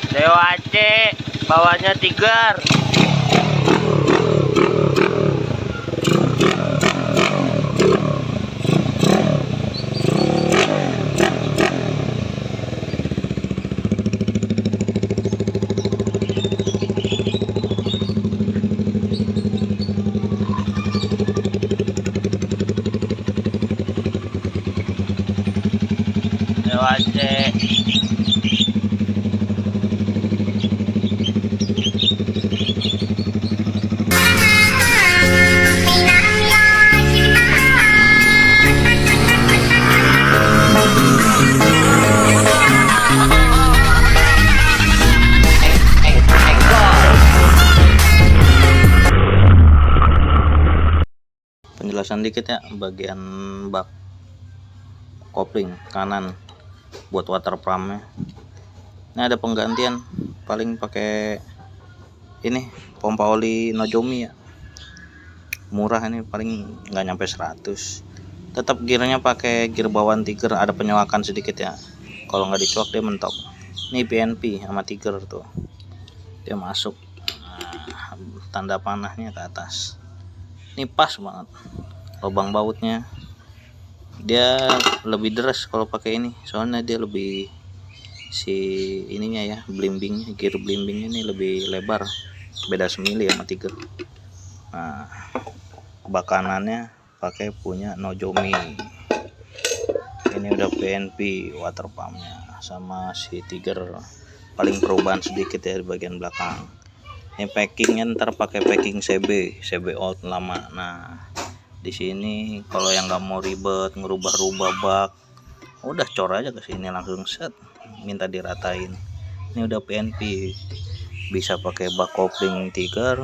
Dewa Aceh, bawahnya Tiger. Dewa Aceh. Penjelasan dikit ya, bagian bak kopling kanan buat water pumpnya. Ini ada penggantian, paling pakai ini pompa oli Nozomi ya, murah ini, paling nggak nyampe 100. Tetap gearnya pakai gear bawaan Tiger, ada penyoakan sedikit ya, kalau nggak dicuak dia mentok. Ini PNP sama Tiger tuh, dia masuk. Nah, tanda panahnya ke atas. Ini pas banget, lubang bautnya dia lebih deras kalau pakai ini, soalnya dia lebih si ininya ya, blimbingnya, gear blimbingnya ini lebih lebar, beda semili sama Tiger. Nah, bak kanannya pakai punya Nozomi. Ini udah PNP water pumpnya, sama si Tiger paling perubahan sedikit ya di bagian belakang. Ini packingnya ntar pakai packing CB old lama. Nah, di sini kalau yang nggak mau ribet ngerubah-rubah bak, udah cor aja ke sini langsung set, minta diratain. Ini udah PNP, bisa pakai bak kopling Tiger,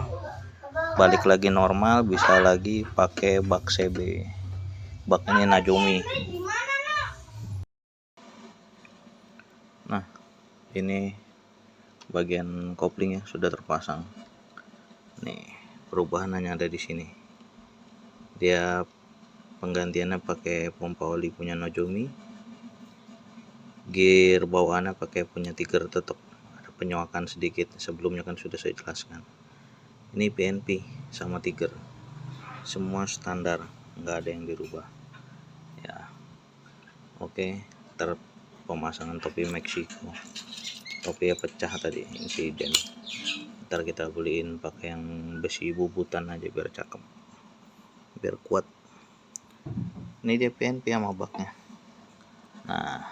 balik lagi normal, bisa lagi pakai bak CB. Baknya Nozomi. Nah, ini bagian koplingnya sudah terpasang. Nih, perubahan hanya ada di sini. Dia penggantiannya pakai pompa oli punya Nozomi. Gear bawaannya pakai punya Tiger, tetap ada penyoakan sedikit. Sebelumnya kan sudah saya jelaskan. Ini PNP sama Tiger, semua standar, nggak ada yang dirubah. Ya, oke. Ntar pemasangan topi Meksiko, topi ya pecah tadi insiden. Ntar kita beliin pakai yang besi bubutan aja biar cakep, biar kuat. Ini dia PNP sama baknya. Nah,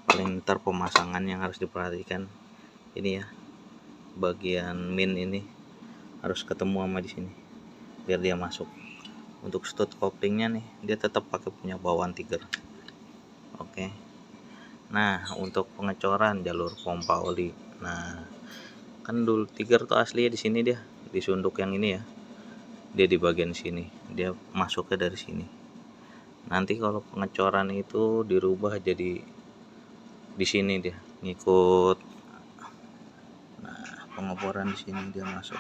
paling ntar pemasangan yang harus diperhatikan ini ya, bagian min ini harus ketemu sama di sini biar dia masuk. Untuk stud koplingnya nih, dia tetap pakai punya bawaan Tiger. Oke. Nah, untuk pengecoran jalur pompa oli, nah kan dulu Tiger tuh aslinya di sini, dia di sunduk yang ini ya, dia di bagian sini, dia masuknya dari sini. Nanti kalau pengecoran itu dirubah jadi di sini, dia ngikut. Nah, pengeboran di sini dia masuk.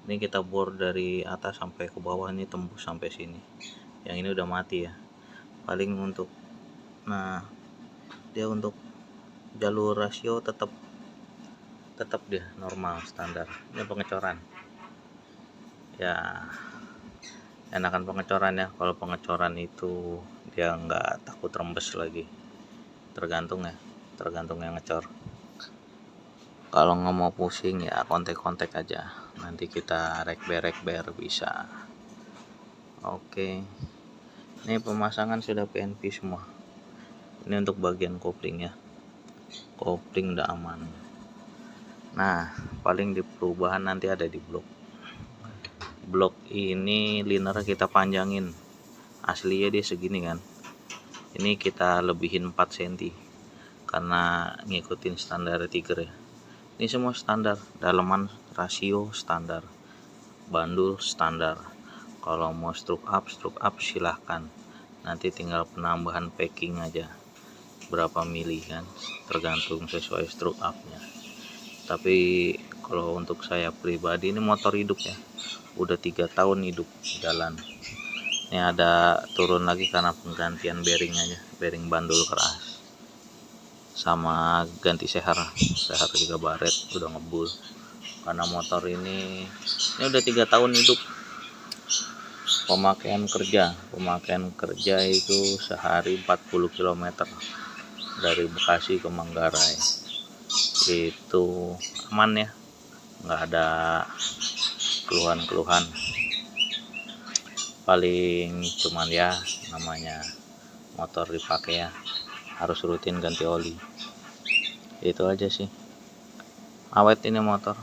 Ini kita bor dari atas sampai ke bawah, ini tembus sampai sini. Yang ini udah mati ya. Paling untuk, nah dia untuk jalur rasio tetap dia normal standar. Ini pengecoran ya, enakan pengecoran ya. Kalau pengecoran itu dia nggak takut rembes lagi, tergantung ya, tergantung yang ngecor. Kalau nggak mau pusing ya kontek-kontek aja, nanti kita rekber bisa. Oke, ini pemasangan sudah PNP semua. Ini untuk bagian kopling ya, kopling udah aman. Nah, paling di perubahan nanti ada di blok ini liner kita panjangin. Aslinya dia segini kan, ini kita lebihin 4 cm karena ngikutin standar Tiger ya. Ini semua standar, daleman rasio standar, bandul standar. Kalau mau stroke up silahkan, nanti tinggal penambahan packing aja berapa mili kan, tergantung sesuai stroke upnya. Tapi kalau untuk saya pribadi, ini motor hidup ya, udah 3 tahun hidup jalan. Ini ada turun lagi karena penggantian bearing aja, bearing bandul keras, sama ganti seher juga baret udah ngebul. Karena motor ini udah 3 tahun hidup. Pemakaian kerja itu sehari 40 km dari Bekasi ke Manggarai. Itu aman ya, nggak ada keluhan. Paling cuman ya namanya motor dipakai ya, harus rutin ganti oli. Itu aja sih. Awet ini motor,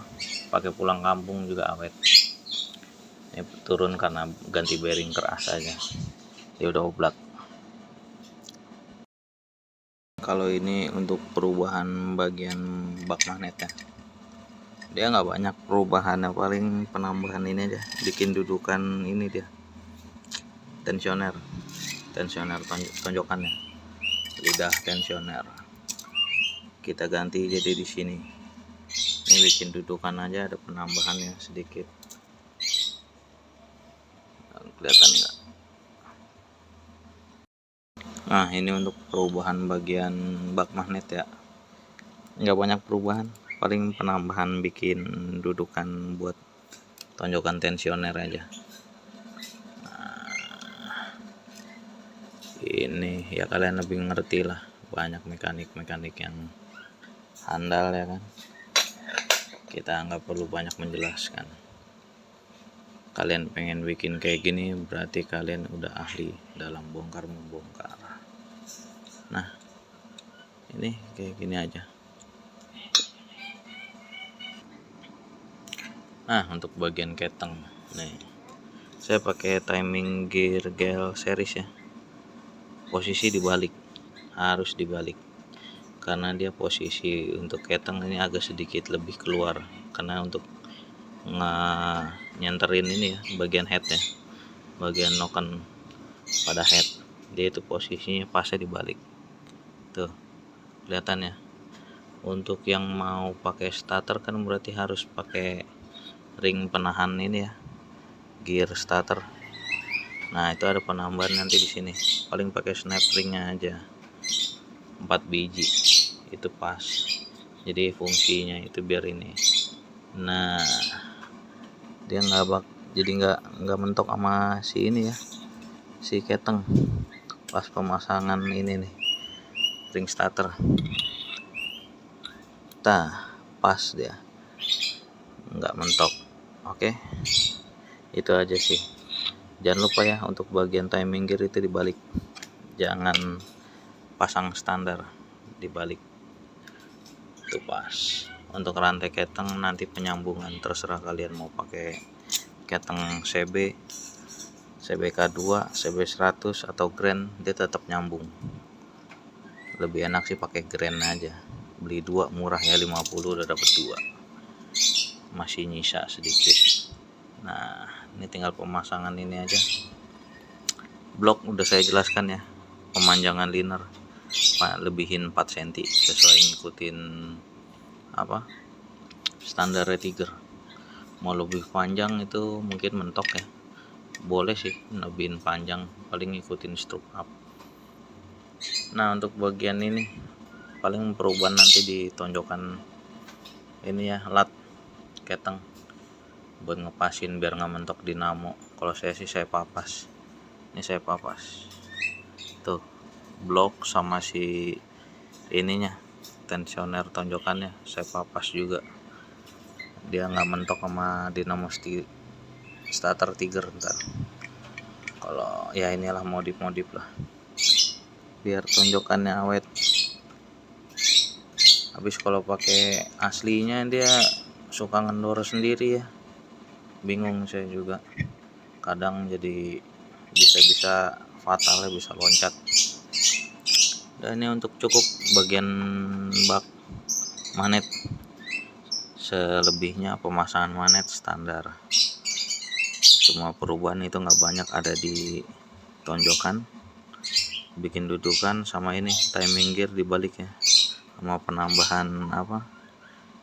pakai pulang kampung juga awet. Ini turun karena ganti bearing keras aja, dia udah oblak. Kalau ini untuk perubahan bagian bak magnetnya, dia nggak banyak perubahannya, paling penambahan ini aja, bikin dudukan ini dia tensioner tonjokannya, lidah tensioner kita ganti jadi di sini. Ini bikin dudukan aja ada penambahannya sedikit, kelihatan nggak? Nah, ini untuk perubahan bagian bak magnet ya, nggak banyak perubahan, paling penambahan bikin dudukan buat tonjokan tensioner aja. Ini ya kalian lebih ngerti lah, banyak mekanik yang handal ya kan, kita nggak perlu banyak menjelaskan. Kalian pengen bikin kayak gini berarti kalian udah ahli dalam bongkar membongkar. Nah, ini kayak gini aja. Nah, untuk bagian keteng nih, saya pakai timing gear gel series ya, posisi dibalik, harus dibalik karena dia posisi untuk keteng ini agak sedikit lebih keluar, karena untuk nyenterin ini ya bagian headnya, bagian noken pada head, dia itu posisinya pasnya dibalik tuh, kelihatan ya. Untuk yang mau pakai starter kan berarti harus pakai ring penahan ini ya, gear starter. Nah, itu ada penambahan nanti di sini, paling pakai snap ringnya aja 4 biji itu pas, jadi fungsinya itu biar ini, nah dia jadi nggak mentok sama si ini ya, si keteng pas pemasangan ini nih ring starter. Pas dia nggak mentok. Oke, itu aja sih. Jangan lupa ya untuk bagian timing gear itu dibalik, jangan pasang standar, dibalik itu pas. Untuk rantai keteng nanti penyambungan terserah kalian mau pakai keteng CB, CBK2, CB100 atau Grand, dia tetap nyambung. Lebih enak sih pakai Grand aja, beli 2 murah ya, 50 udah dapet 2, masih nyisa sedikit. Nah, ini tinggal pemasangan ini aja. Blok udah saya jelaskan ya, pemanjangan liner lebihin 4 cm sesuai ngikutin standar Tiger. Mau lebih panjang itu mungkin mentok ya, boleh sih lebihin panjang, paling ngikutin stroke up. Nah, untuk bagian ini paling perubahan nanti di tonjokan ini ya, lat keteng buat ngepasin biar nggak mentok dinamo. Kalau saya sih saya papas, ini saya papas tuh blok sama si ininya tensioner tonjokannya saya papas juga, dia nggak mentok sama dinamo starter Tiger ntar. Kalau ya inilah modif lah biar tonjokannya awet. Habis kalau pakai aslinya dia suka ngendor sendiri ya, bingung saya juga, kadang jadi bisa fatal ya, bisa loncat. Dan ini untuk cukup bagian bak magnet, selebihnya pemasangan magnet standar. Semua perubahan itu nggak banyak, ada di tonjokan, bikin dudukan, sama ini timing gear dibalik ya, sama penambahan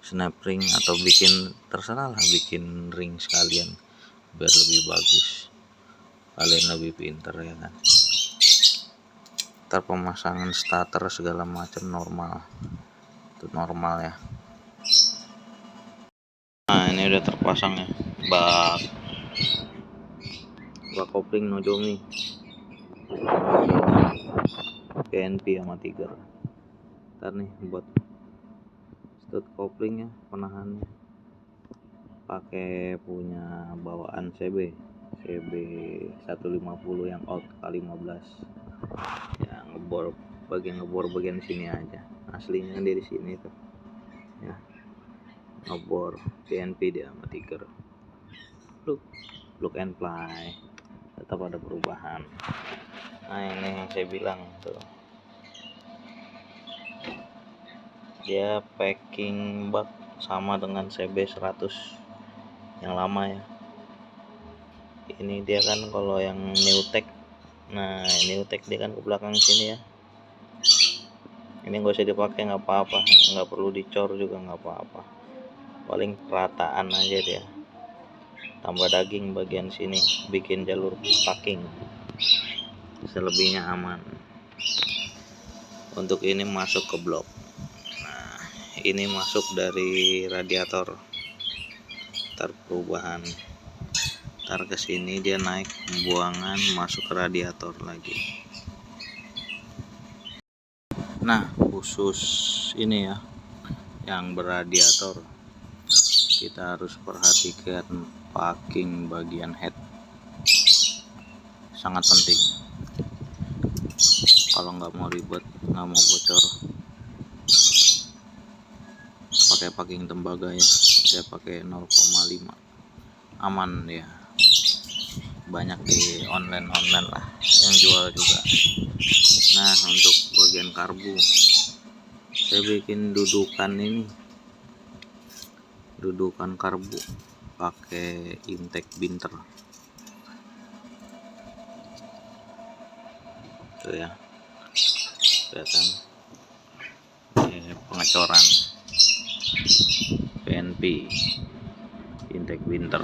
snap ring, atau bikin terserah lah, bikin ring sekalian biar lebih bagus, kalian lebih pinter ya kan. Ntar pemasangan starter segala macam normal, itu normal ya. Nah ini udah terpasang ya bak kopling Nozomi PNP sama Tiger. Ntar nih buat stud koplingnya, penahannya pakai punya bawaan CB 150 yang out K15 ya, ngebor bagian sini aja, aslinya kan dari sini tuh ya, ngebor PNP dia sama Tiger. Look and fly, tetap ada perubahan. Nah ini yang saya bilang tuh, dia packing bak sama dengan CB 100 yang lama ya. Ini dia kan kalau yang Newtek, nah Newtek dia kan ke belakang sini ya, ini gak usah dipakai, nggak apa-apa, nggak perlu dicor juga nggak apa-apa, paling perataan aja dia, tambah daging bagian sini, bikin jalur packing, selebihnya aman. Untuk ini masuk ke blok, nah ini masuk dari radiator, ntar perubahan, ntar kesini dia naik pembuangan masuk ke radiator lagi. Nah khusus ini ya yang berradiator, kita harus perhatikan packing bagian head, sangat penting. Kalau nggak mau ribet, nggak mau bocor, pakai packing tembaga ya, saya pakai 0,5, aman ya, banyak di online lah yang jual juga. Nah untuk bagian karbu, saya bikin dudukan karbu pakai intake binter tuh ya, kelihatan pengecoran PNP intake binter,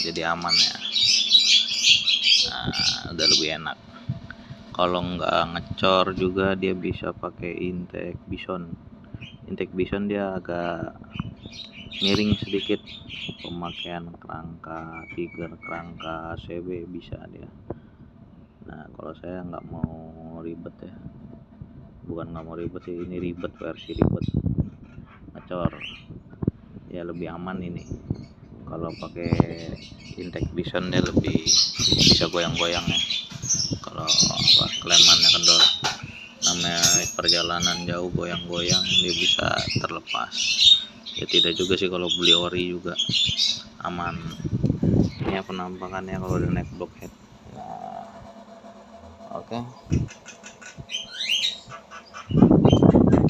jadi aman ya. Nah, udah lebih enak. Kalau nggak ngecor juga dia bisa pakai intake bison, dia agak miring sedikit, pemakaian kerangka Tiger, kerangka CB bisa dia. Nah kalau saya nggak mau ribet ya, bukan nggak mau ribet sih, ini ribet, versi ribet ngecor ya, lebih aman ini. Kalau pakai intake bison dia lebih bisa goyang-goyang ya, kalau klemannya kendor, namanya perjalanan jauh goyang-goyang dia bisa terlepas ya. Tidak juga sih kalau beli ori juga aman. Ini ya penampakannya kalau udah naik blockhead. Nah, oke.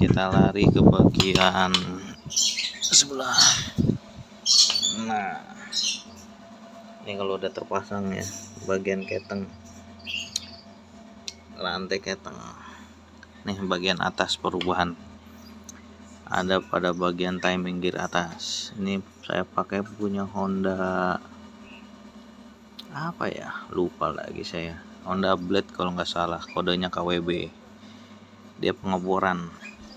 Kita lari ke bagian sebelah. Nah ini kalau udah terpasang ya, bagian keteng, rantai keteng, nih bagian atas perubahan ada pada bagian timing gear atas. Ini saya pakai punya Honda apa ya, lupa lagi saya, Honda Blade kalau nggak salah, kodenya KWB. Dia pengeboran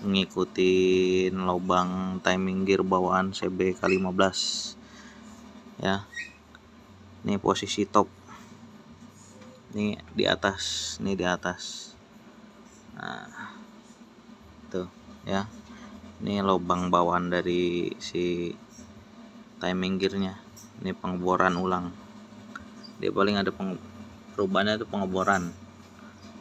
ngikutin lubang timing gear bawaan CB K15 ya. Ini posisi top, ini di atas. Nah tuh ya. Ini lubang bawaan dari si timing gearnya. Ini pengeboran ulang. Dia paling ada perubahannya itu pengeboran,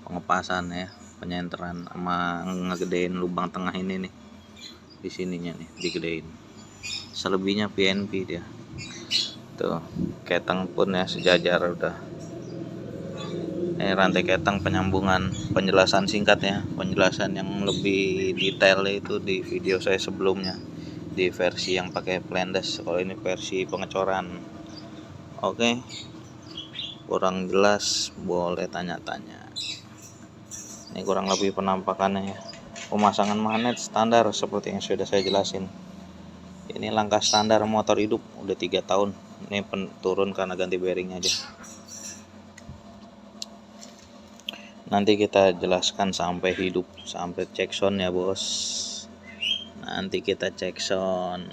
pengepasan ya, penyenteran, sama ngegedein lubang tengah ini nih, di sininya nih digedein. Selebihnya PNP dia. Tuh ketang pun ya sejajar udah. Ini rantai ketang penyambungan, penjelasan singkat ya, penjelasan yang lebih detail itu di video saya sebelumnya di versi yang pakai Flandes. Kalau ini versi pengecoran. Oke, kurang jelas boleh tanya-tanya. Ini kurang lebih penampakannya ya. Pemasangan magnet standar seperti yang sudah saya jelasin. Ini langkah standar motor hidup udah 3 tahun. Ini turun karena ganti bearing aja. Nanti kita jelaskan sampai hidup, sampai cek sound ya bos. Nanti kita cek sound.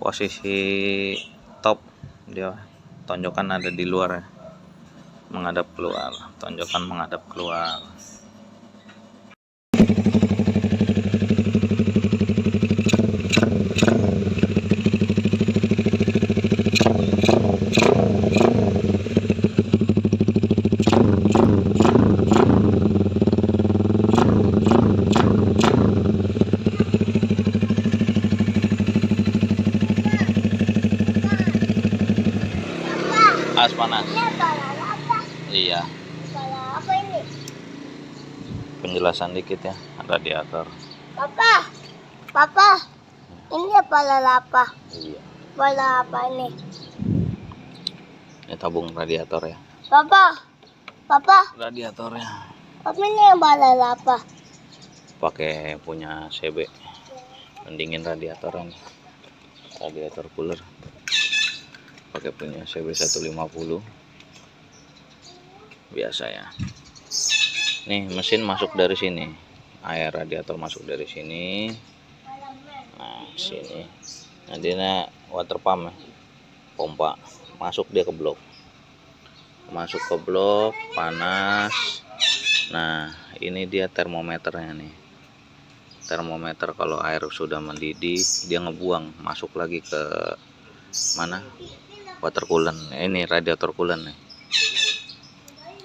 Posisi top dia tonjokan ada di luar ya, menghadap keluar. Tonjokan menghadap keluar. As panas. Iya. Apa ini? Penjelasan dikit ya, radiator. Papa, ini apa lalapa? Iya. Pala apa ini? Ini tabung radiator ya. Papa, Radiatornya apa ini yang lalapa? pakai punya CB, pendingin radiatornya. Radiator cooler pakai punya CB 150 biasa ya. Nih mesin masuk dari sini, air radiator masuk dari sini. Nah sini, nanti water pump ya, pompa masuk dia ke blok, panas. Nah ini dia termometernya nih. Termometer kalau air sudah mendidih dia ngebuang masuk lagi ke mana, water coolant. Ini radiator coolant nih,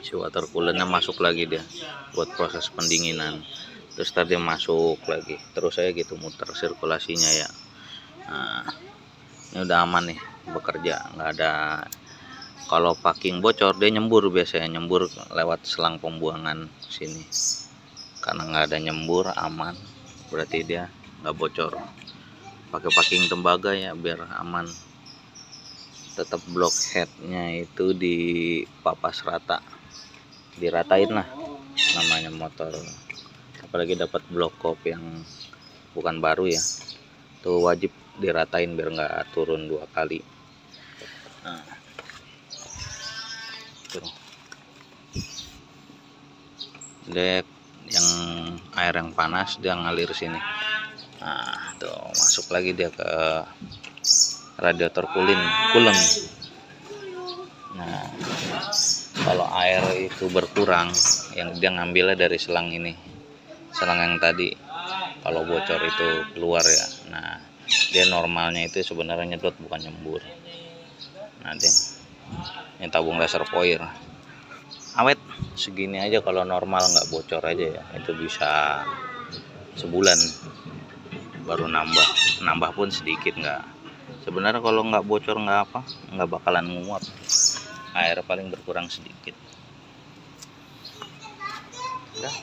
si water coolantnya masuk lagi dia buat proses pendinginan. Terus tadi masuk lagi terus saya gitu muter sirkulasinya ya. Nah ini udah aman nih bekerja, nggak ada. Kalau packing bocor dia nyembur, biasanya nyembur lewat selang pembuangan sini. Karena nggak ada nyembur aman, berarti dia nggak bocor. Pakai packing tembaga ya biar aman. Tetap block headnya itu dipapas rata, diratain lah namanya motor. Apalagi dapat block kop yang bukan baru ya, tuh wajib diratain biar nggak turun 2 kali. Nah, tuh dek yang air yang panas dia ngalir sini. Nah tuh masuk lagi dia ke radiator coolant. Nah kalau air itu berkurang, yang dia ngambilnya dari selang ini, selang yang tadi. Kalau bocor itu keluar ya. Nah dia normalnya itu sebenarnya nyedot bukan nyembur. Nah dia ini tabung reservoir awet segini aja, kalau normal nggak bocor aja ya itu bisa sebulan baru nambah pun sedikit. Nggak, sebenarnya kalau nggak bocor nggak bakalan nguap, air paling berkurang sedikit. Udah.